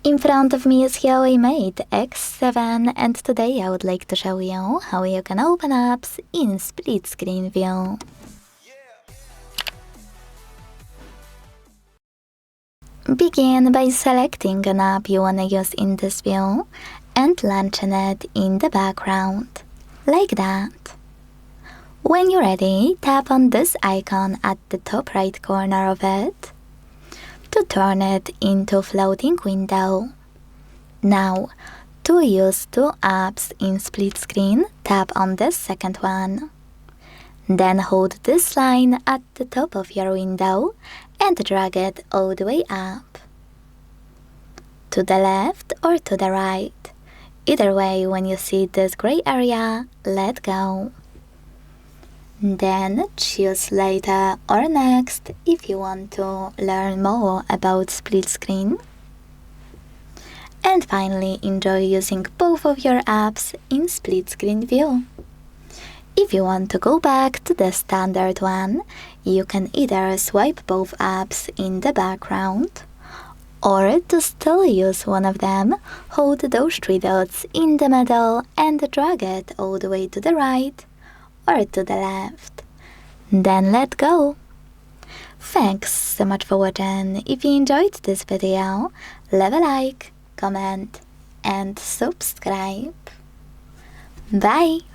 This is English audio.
In front of me is HUAWEI Mate X7 and today I would like to show you how you can open apps in split screen view. Begin by selecting an app you wanna use in this view and launching it in the background, like that. When you're ready, tap on this icon at the top right corner of it to turn it into floating window. Now, to use two apps in split screen, tap on the second one. Then hold this line at the top of your window and drag it all the way up. To the left or to the right. Either way, when you see this gray area, let go. Then choose later or next if you want to learn more about split screen. And finally, enjoy using both of your apps in split screen view. If you want to go back to the standard one, you can either swipe both apps in the background, or to still use one of them, hold those three dots in the middle and drag it all the way to the right or to the left. Then let go. Thanks so much for watching. If you enjoyed this video, leave a like, comment and subscribe. Bye!